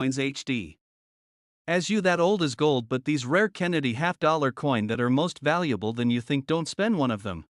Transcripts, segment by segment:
Coins HD. As you that old is gold, but these rare Kennedy half-dollar coin that are most valuable than you think, don't spend one of them.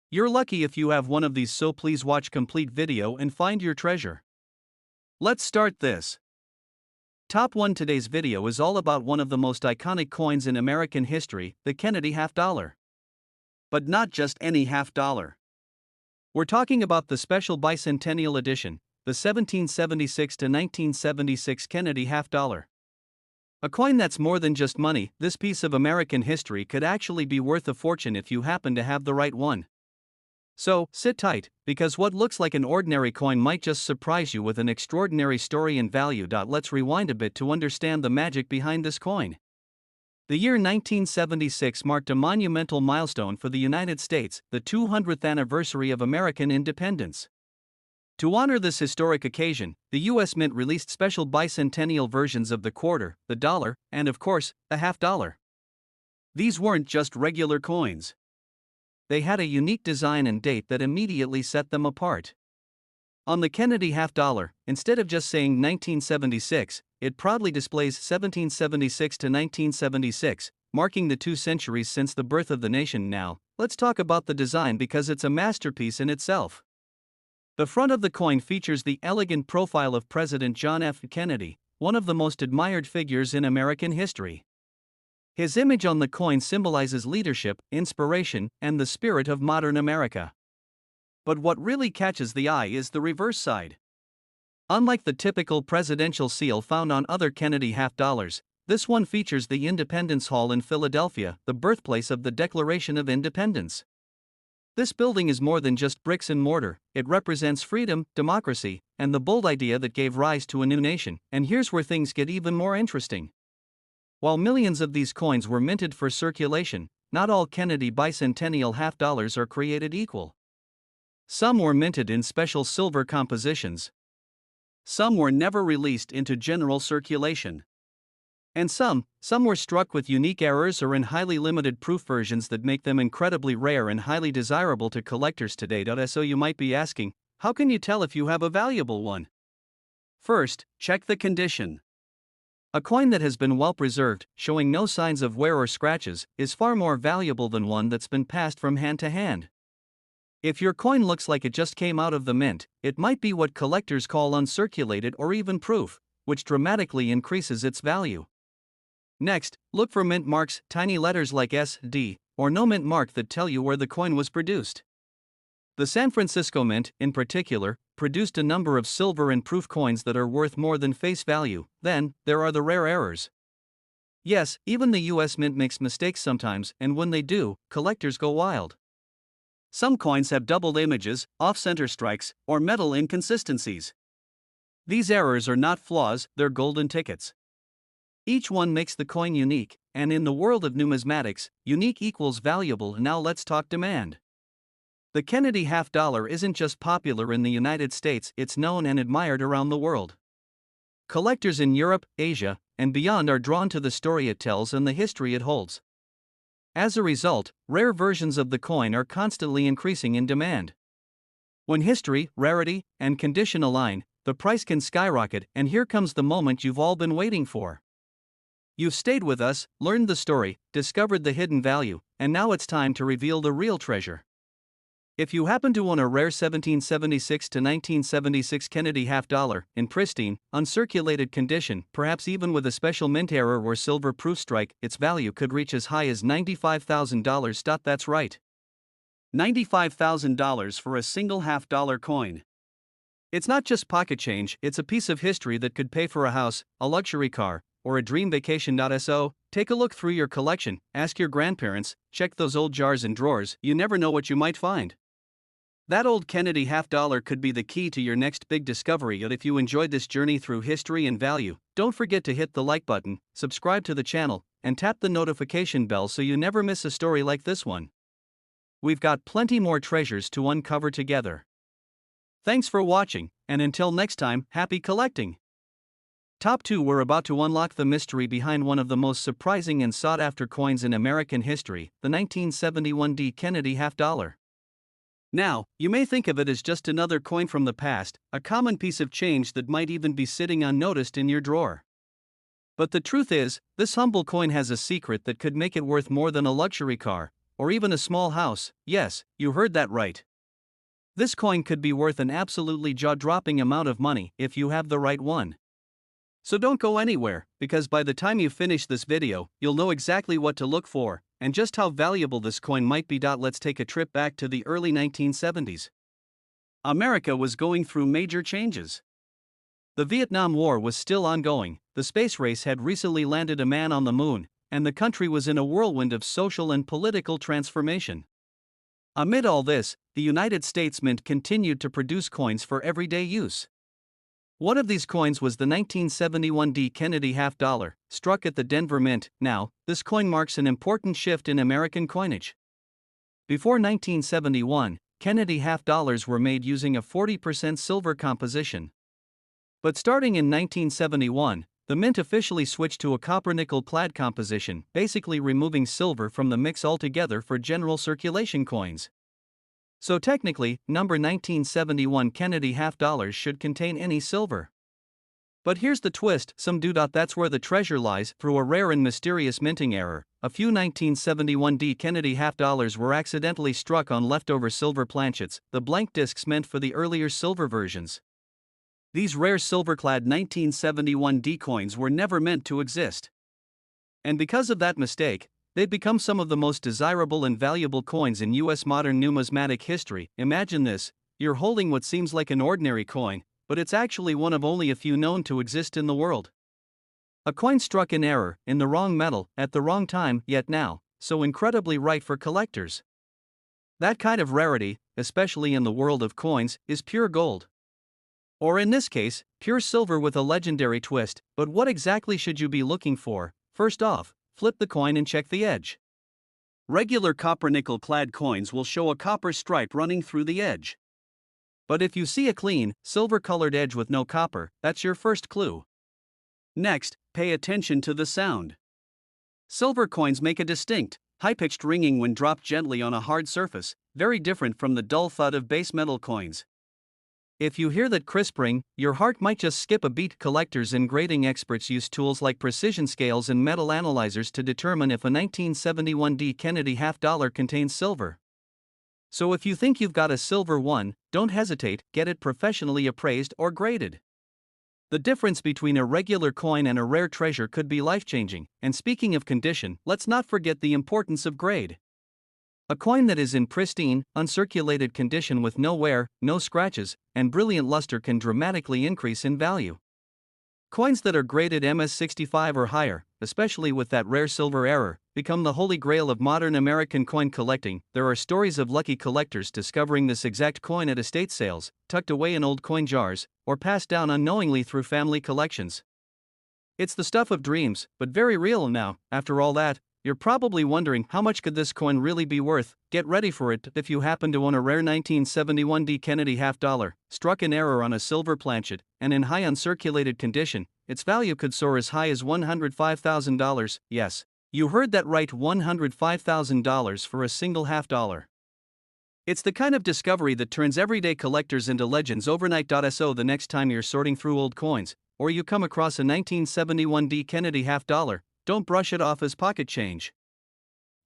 You're lucky if you have one of these, so please watch complete video and find your treasure. Let's start this. Top 1. Today's video is all about one of the most iconic coins in American history, the Kennedy half-dollar. But not just any half-dollar. We're talking about the special bicentennial edition, the 1776 to 1976 Kennedy half-dollar. A coin that's more than just money. This piece of American history could actually be worth a fortune if you happen to have the right one. So, sit tight, because what looks like an ordinary coin might just surprise you with an extraordinary story and value. Let's rewind a bit to understand the magic behind this coin. The year 1976 marked a monumental milestone for the United States, the 200th anniversary of American independence. To honor this historic occasion, the U.S. Mint released special bicentennial versions of the quarter, the dollar, and of course, the half-dollar. These weren't just regular coins. They had a unique design and date that immediately set them apart. On the Kennedy half-dollar, instead of just saying 1976, it proudly displays 1776 to 1976, marking the 2 centuries since the birth of the nation. Now, let's talk about the design because it's a masterpiece in itself. The front of the coin features the elegant profile of President John F. Kennedy, one of the most admired figures in American history. His image on the coin symbolizes leadership, inspiration, and the spirit of modern America. But what really catches the eye is the reverse side. Unlike the typical presidential seal found on other Kennedy half-dollars, this one features the Independence Hall in Philadelphia, the birthplace of the Declaration of Independence. This building is more than just bricks and mortar. It represents freedom, democracy, and the bold idea that gave rise to a new nation. And here's where things get even more interesting. While millions of these coins were minted for circulation, not all Kennedy bicentennial half-dollars are created equal. Some were minted in special silver compositions. Some were never released into general circulation. And some were struck with unique errors or in highly limited proof versions that make them incredibly rare and highly desirable to collectors today. So you might be asking, how can you tell if you have a valuable one? First, check the condition. A coin that has been well preserved, showing no signs of wear or scratches, is far more valuable than one that's been passed from hand to hand. If your coin looks like it just came out of the mint, it might be what collectors call uncirculated or even proof, which dramatically increases its value. Next, look for mint marks, tiny letters like S, D, or no mint mark that tell you where the coin was produced. The San Francisco Mint, in particular, produced a number of silver and proof coins that are worth more than face value. Then, there are the rare errors. Yes, even the U.S. Mint makes mistakes sometimes, and when they do, collectors go wild. Some coins have doubled images, off-center strikes, or metal inconsistencies. These errors are not flaws, they're golden tickets. Each one makes the coin unique, and in the world of numismatics, unique equals valuable. Now let's talk demand. The Kennedy half-dollar isn't just popular in the United States, it's known and admired around the world. Collectors in Europe, Asia, and beyond are drawn to the story it tells and the history it holds. As a result, rare versions of the coin are constantly increasing in demand. When history, rarity, and condition align, the price can skyrocket, and here comes the moment you've all been waiting for. You've stayed with us, learned the story, discovered the hidden value, and now it's time to reveal the real treasure. If you happen to own a rare 1776 to 1976 Kennedy half-dollar, in pristine, uncirculated condition, perhaps even with a special mint error or silver proof strike, its value could reach as high as $95,000. That's right. $95,000 for a single half-dollar coin. It's not just pocket change, it's a piece of history that could pay for a house, a luxury car, or a dream vacation. So, take a look through your collection, ask your grandparents, check those old jars and drawers, you never know what you might find. That old Kennedy half-dollar could be the key to your next big discovery. And if you enjoyed this journey through history and value, don't forget to hit the like button, subscribe to the channel, and tap the notification bell so you never miss a story like this one. We've got plenty more treasures to uncover together. Thanks for watching, and until next time, happy collecting! Top 2. We're about to unlock the mystery behind one of the most surprising and sought-after coins in American history, the 1971 Kennedy half-dollar. Now, you may think of it as just another coin from the past, a common piece of change that might even be sitting unnoticed in your drawer. But the truth is, this humble coin has a secret that could make it worth more than a luxury car, or even a small house. Yes, you heard that right. This coin could be worth an absolutely jaw-dropping amount of money if you have the right one. So don't go anywhere, because by the time you finish this video, you'll know exactly what to look for, and just how valuable this coin might be. Let's take a trip back to the early 1970s. America was going through major changes. The Vietnam War was still ongoing, the space race had recently landed a man on the moon, and the country was in a whirlwind of social and political transformation. Amid all this, the United States Mint continued to produce coins for everyday use. One of these coins was the 1971 D. Kennedy half dollar, struck at the Denver Mint. Now, this coin marks an important shift in American coinage. Before 1971, Kennedy half dollars were made using a 40% silver composition. But starting in 1971, the Mint officially switched to a copper-nickel clad composition, basically removing silver from the mix altogether for general circulation coins. So technically, number 1971 Kennedy half dollars should contain any silver. But here's the twist, some do. That's where the treasure lies. Through a rare and mysterious minting error, a few 1971 D. Kennedy half dollars were accidentally struck on leftover silver planchets, the blank discs meant for the earlier silver versions. These rare silver-clad 1971 D coins were never meant to exist. And because of that mistake, they've become some of the most desirable and valuable coins in U.S. modern numismatic history. Imagine this, you're holding what seems like an ordinary coin, but it's actually one of only a few known to exist in the world. A coin struck in error, in the wrong metal, at the wrong time, yet now, so incredibly right for collectors. That kind of rarity, especially in the world of coins, is pure gold. Or in this case, pure silver with a legendary twist. But what exactly should you be looking for? First off, flip the coin and check the edge. Regular copper-nickel clad coins will show a copper stripe running through the edge. But if you see a clean, silver-colored edge with no copper, that's your first clue. Next, pay attention to the sound. Silver coins make a distinct, high-pitched ringing when dropped gently on a hard surface, very different from the dull thud of base metal coins. If you hear that crisp ring, your heart might just skip a beat. Collectors and grading experts use tools like precision scales and metal analyzers to determine if a 1971 D. Kennedy half dollar contains silver. So if you think you've got a silver one, don't hesitate, get it professionally appraised or graded. The difference between a regular coin and a rare treasure could be life-changing, and speaking of condition, let's not forget the importance of grade. A coin that is in pristine, uncirculated condition with no wear, no scratches, and brilliant luster can dramatically increase in value. Coins that are graded MS65 or higher, especially with that rare silver error, become the holy grail of modern American coin collecting. There are stories of lucky collectors discovering this exact coin at estate sales, tucked away in old coin jars, or passed down unknowingly through family collections. It's the stuff of dreams, but very real now. After all that, you're probably wondering, how much could this coin really be worth? Get ready for it. If you happen to own a rare 1971 D. Kennedy half dollar, struck in error on a silver planchet, and in high uncirculated condition, its value could soar as high as $105,000. Yes, you heard that right, $105,000 for a single half dollar. It's the kind of discovery that turns everyday collectors into legends overnight. So the next time you're sorting through old coins, or you come across a 1971 D. Kennedy half dollar, don't brush it off as pocket change.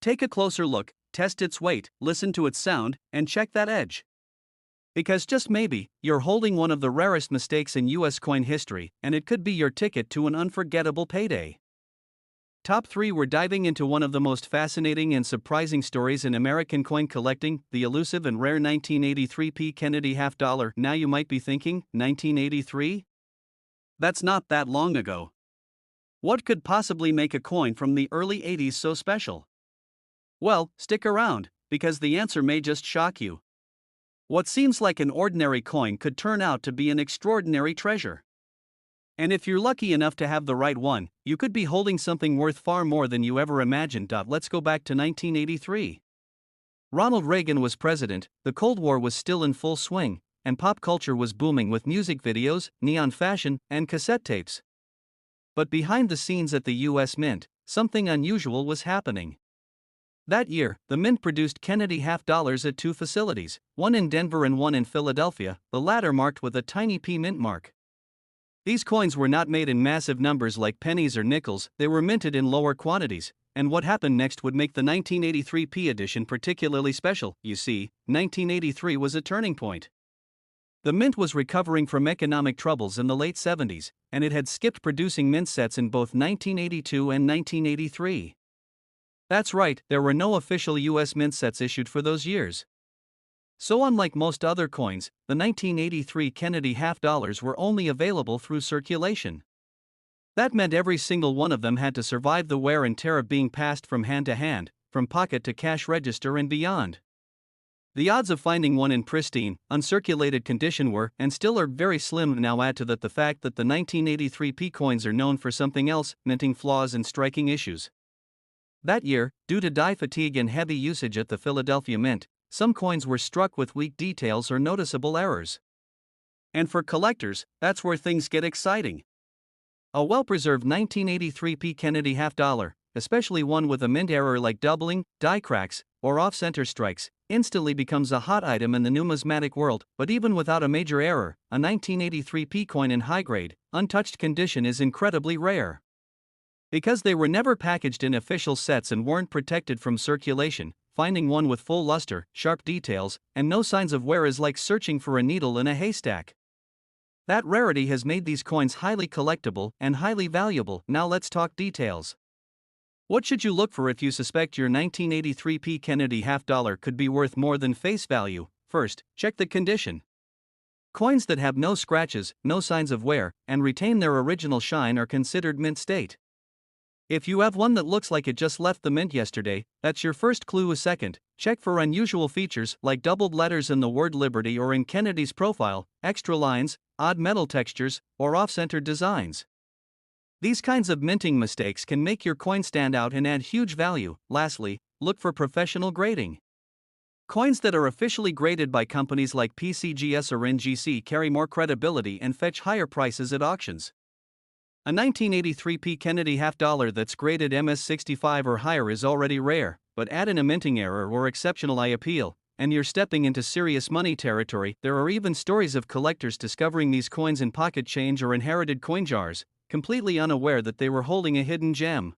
Take a closer look, test its weight, listen to its sound, and check that edge. Because just maybe, you're holding one of the rarest mistakes in US coin history, and it could be your ticket to an unforgettable payday. Top 3. We're diving into one of the most fascinating and surprising stories in American coin collecting, the elusive and rare 1983 P. Kennedy half dollar. Now you might be thinking, 1983? That's not that long ago. What could possibly make a coin from the early 80s so special? Well, stick around, because the answer may just shock you. What seems like an ordinary coin could turn out to be an extraordinary treasure. And if you're lucky enough to have the right one, you could be holding something worth far more than you ever imagined. Let's go back to 1983. Ronald Reagan was president, the Cold War was still in full swing, and pop culture was booming with music videos, neon fashion, and cassette tapes. But behind the scenes at the US Mint, something unusual was happening. That year, the Mint produced Kennedy half dollars at two facilities, one in Denver and one in Philadelphia, the latter marked with a tiny P mint mark. These coins were not made in massive numbers like pennies or nickels, they were minted in lower quantities, and what happened next would make the 1983 P edition particularly special. You see, 1983 was a turning point. The Mint was recovering from economic troubles in the late 70s, and it had skipped producing mint sets in both 1982 and 1983. That's right, there were no official US mint sets issued for those years. So unlike most other coins, the 1983 Kennedy half dollars were only available through circulation. That meant every single one of them had to survive the wear and tear of being passed from hand to hand, from pocket to cash register and beyond. The odds of finding one in pristine, uncirculated condition were, and still are, very slim. Now add to that the fact that the 1983 P coins are known for something else, minting flaws and striking issues. That year, due to die fatigue and heavy usage at the Philadelphia Mint, some coins were struck with weak details or noticeable errors. And for collectors, that's where things get exciting. A well-preserved 1983 P Kennedy half dollar, especially one with a mint error like doubling, die cracks, or off-center strikes, instantly becomes a hot item in the numismatic world. But even without a major error, a 1983 P coin in high-grade, untouched condition is incredibly rare. Because they were never packaged in official sets and weren't protected from circulation, finding one with full luster, sharp details, and no signs of wear is like searching for a needle in a haystack. That rarity has made these coins highly collectible and highly valuable. Now let's talk details. What should you look for if you suspect your 1983 P Kennedy half dollar could be worth more than face value? First, check the condition. Coins that have no scratches, no signs of wear, and retain their original shine are considered mint state. If you have one that looks like it just left the mint yesterday, that's your first clue. Second, check for unusual features like doubled letters in the word Liberty or in Kennedy's profile, extra lines, odd metal textures, or off-center designs. These kinds of minting mistakes can make your coin stand out and add huge value. Lastly, look for professional grading. Coins that are officially graded by companies like PCGS or NGC carry more credibility and fetch higher prices at auctions. A 1983 P Kennedy half dollar that's graded MS65 or higher is already rare, but add in a minting error or exceptional eye appeal, and you're stepping into serious money territory. There are even stories of collectors discovering these coins in pocket change or inherited coin jars, completely unaware that they were holding a hidden gem.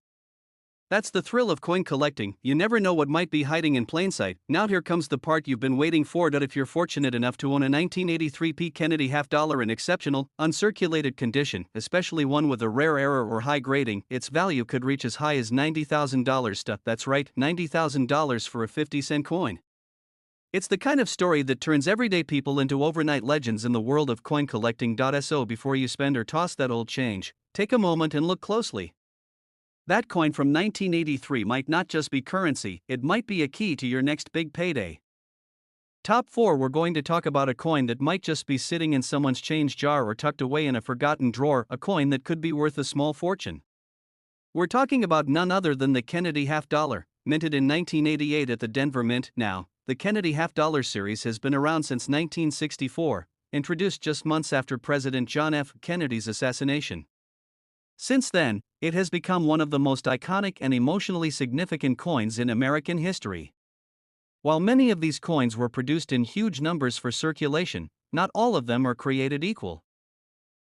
That's the thrill of coin collecting, you never know what might be hiding in plain sight. Now here comes the part you've been waiting for. If you're fortunate enough to own a 1983 P Kennedy half dollar in exceptional, uncirculated condition, especially one with a rare error or high grading, its value could reach as high as $90,000. That's right, $90,000 for a 50-cent coin. It's the kind of story that turns everyday people into overnight legends in the world of coin collecting. So before you spend or toss that old change, take a moment and look closely. That coin from 1983 might not just be currency, it might be a key to your next big payday. Top 4. We're going to talk about a coin that might just be sitting in someone's change jar or tucked away in a forgotten drawer, a coin that could be worth a small fortune. We're talking about none other than the Kennedy half dollar, minted in 1988 at the Denver Mint. Now, the Kennedy half dollar series has been around since 1964, introduced just months after President John F. Kennedy's assassination. Since then, it has become one of the most iconic and emotionally significant coins in American history. While many of these coins were produced in huge numbers for circulation, not all of them are created equal.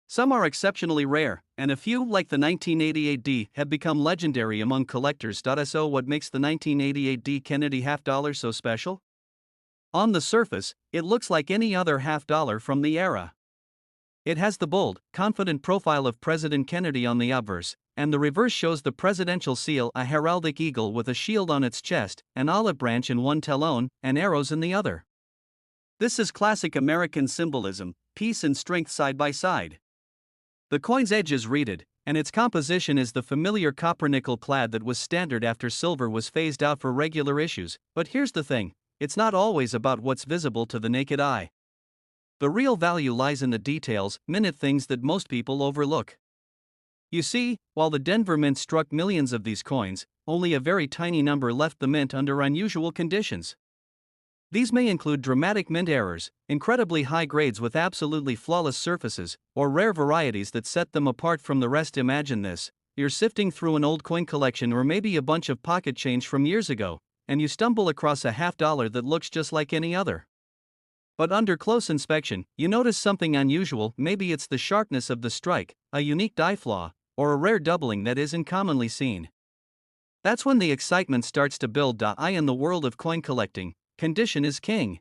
Some are exceptionally rare, and a few, like the 1988 D, have become legendary among collectors. So what makes the 1988 D Kennedy half dollar so special? On the surface, it looks like any other half dollar from the era. It has the bold, confident profile of President Kennedy on the obverse, and the reverse shows the presidential seal, a heraldic eagle with a shield on its chest, an olive branch in one talon, and arrows in the other. This is classic American symbolism, peace and strength side by side. The coin's edge is reeded, and its composition is the familiar copper-nickel clad that was standard after silver was phased out for regular issues. But here's the thing, it's not always about what's visible to the naked eye. The real value lies in the details, minute things that most people overlook. You see, while the Denver Mint struck millions of these coins, only a very tiny number left the mint under unusual conditions. These may include dramatic mint errors, incredibly high grades with absolutely flawless surfaces, or rare varieties that set them apart from the rest. Imagine this, you're sifting through an old coin collection or maybe a bunch of pocket change from years ago, and you stumble across a half-dollar that looks just like any other. But under close inspection, you notice something unusual. Maybe it's the sharpness of the strike, a unique die flaw, or a rare doubling that isn't commonly seen. That's when the excitement starts to build. In the world of coin collecting, condition is king.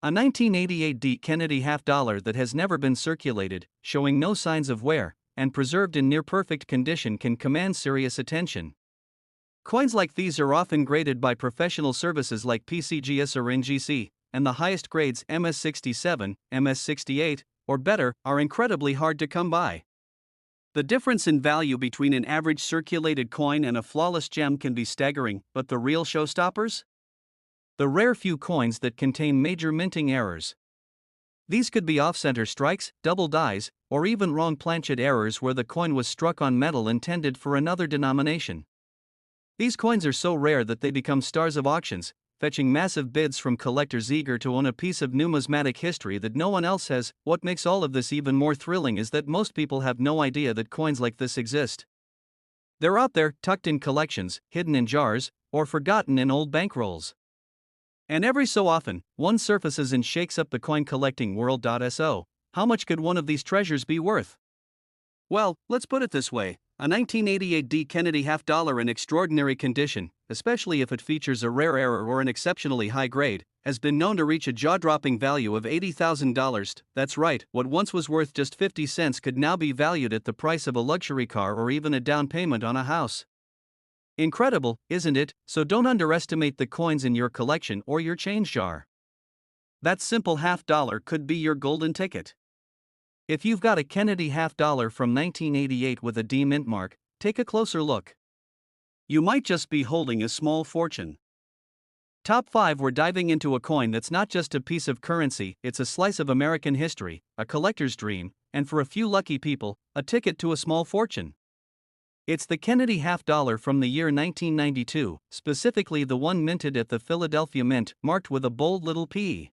A 1988 D. Kennedy half-dollar that has never been circulated, showing no signs of wear, and preserved in near-perfect condition can command serious attention. Coins like these are often graded by professional services like PCGS or NGC, and the highest grades MS67, MS68, or better, are incredibly hard to come by. The difference in value between an average circulated coin and a flawless gem can be staggering, but the real showstoppers? The rare few coins that contain major minting errors. These could be off-center strikes, double dies, or even wrong planchet errors where the coin was struck on metal intended for another denomination. These coins are so rare that they become stars of auctions, fetching massive bids from collectors eager to own a piece of numismatic history that no one else has. What makes all of this even more thrilling is that most people have no idea that coins like this exist. They're out there, tucked in collections, hidden in jars, or forgotten in old bankrolls. And every so often, one surfaces and shakes up the coin collecting world. So, how much could one of these treasures be worth? Well, let's put it this way. A 1988 D. Kennedy half-dollar in extraordinary condition, especially if it features a rare error or an exceptionally high grade, has been known to reach a jaw-dropping value of $80,000. That's right, what once was worth just 50 cents could now be valued at the price of a luxury car or even a down payment on a house. Incredible, isn't it? So don't underestimate the coins in your collection or your change jar. That simple half-dollar could be your golden ticket. If you've got a Kennedy half-dollar from 1988 with a D mint mark, take a closer look. You might just be holding a small fortune. Top 5. We're diving into a coin that's not just a piece of currency, it's a slice of American history, a collector's dream, and for a few lucky people, a ticket to a small fortune. It's the Kennedy half-dollar from the year 1992, specifically the one minted at the Philadelphia Mint, marked with a bold little P.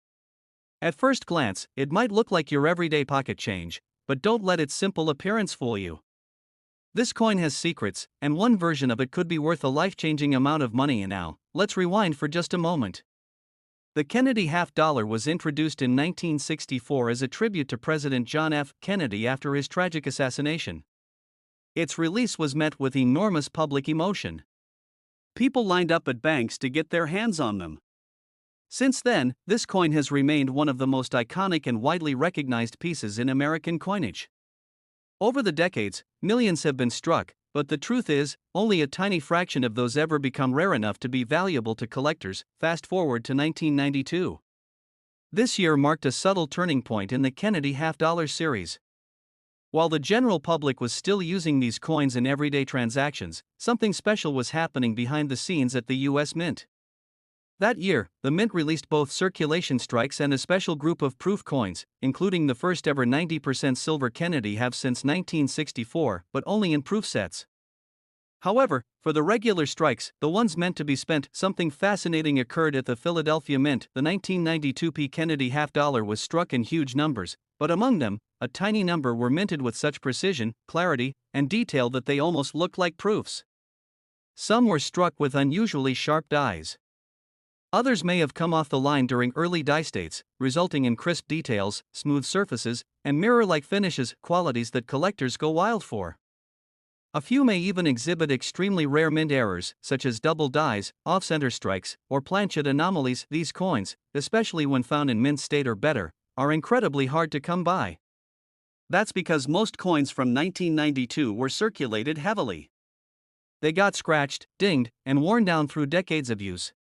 At first glance, it might look like your everyday pocket change, but don't let its simple appearance fool you. This coin has secrets, and one version of it could be worth a life-changing amount of money. And now, let's rewind for just a moment. The Kennedy half-dollar was introduced in 1964 as a tribute to President John F. Kennedy after his tragic assassination. Its release was met with enormous public emotion. People lined up at banks to get their hands on them. Since then, this coin has remained one of the most iconic and widely recognized pieces in American coinage. Over the decades, millions have been struck, but the truth is, only a tiny fraction of those ever become rare enough to be valuable to collectors. Fast forward to 1992. This year marked a subtle turning point in the Kennedy half-dollar series. While the general public was still using these coins in everyday transactions, something special was happening behind the scenes at the U.S. Mint. That year, the Mint released both circulation strikes and a special group of proof coins, including the first ever 90% silver Kennedy half since 1964, but only in proof sets. However, for the regular strikes, the ones meant to be spent, something fascinating occurred at the Philadelphia Mint. The 1992 P. Kennedy half-dollar was struck in huge numbers, but among them, a tiny number were minted with such precision, clarity, and detail that they almost looked like proofs. Some were struck with unusually sharp dies. Others may have come off the line during early die states, resulting in crisp details, smooth surfaces, and mirror-like finishes, qualities that collectors go wild for. A few may even exhibit extremely rare mint errors, such as double dies, off-center strikes, or planchet anomalies. These coins, especially when found in mint state or better, are incredibly hard to come by. That's because most coins from 1992 were circulated heavily. They got scratched, dinged, and worn down through decades of use.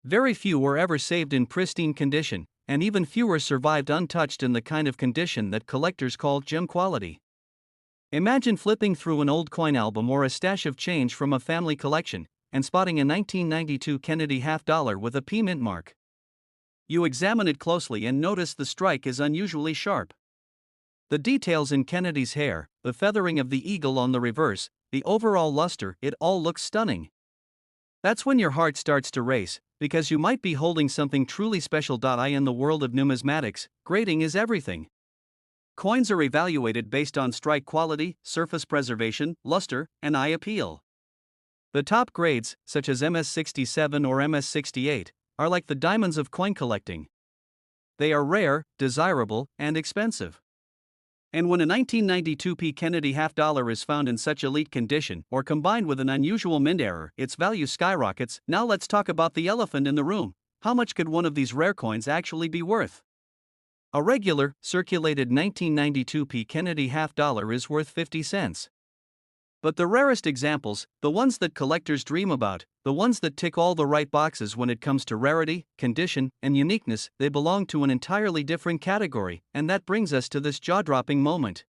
Very few were ever saved in pristine condition, and even fewer survived untouched in the kind of condition that collectors call gem quality. Imagine flipping through an old coin album or a stash of change from a family collection, and spotting a 1992 Kennedy half-dollar with a P mint mark. You examine it closely and notice the strike is unusually sharp. The details in Kennedy's hair, the feathering of the eagle on the reverse, the overall luster, it all looks stunning. That's when your heart starts to race, because you might be holding something truly special. In the world of numismatics, grading is everything. Coins are evaluated based on strike quality, surface preservation, luster, and eye appeal. The top grades, such as MS-67 or MS-68, are like the diamonds of coin collecting. They are rare, desirable, and expensive. And when a 1992 P. Kennedy half dollar is found in such elite condition or combined with an unusual mint error, its value skyrockets. Now let's talk about the elephant in the room. How much could one of these rare coins actually be worth? A regular, circulated 1992 P. Kennedy half dollar is worth 50 cents. But the rarest examples, the ones that collectors dream about, the ones that tick all the right boxes when it comes to rarity, condition, and uniqueness, they belong to an entirely different category, and that brings us to this jaw-dropping moment.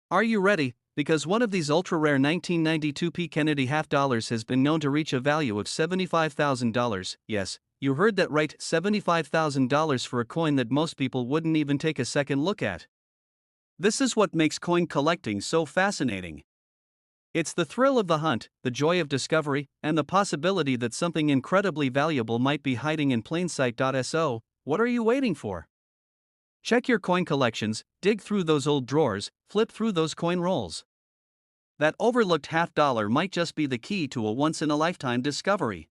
Are you ready? Because one of these ultra-rare 1992 P. Kennedy half dollars has been known to reach a value of $75,000. Yes, you heard that right, $75,000 for a coin that most people wouldn't even take a second look at. This is what makes coin collecting so fascinating. It's the thrill of the hunt, the joy of discovery, and the possibility that something incredibly valuable might be hiding in plain sight. So, what are you waiting for? Check your coin collections, dig through those old drawers, flip through those coin rolls. That overlooked half dollar might just be the key to a once-in-a-lifetime discovery.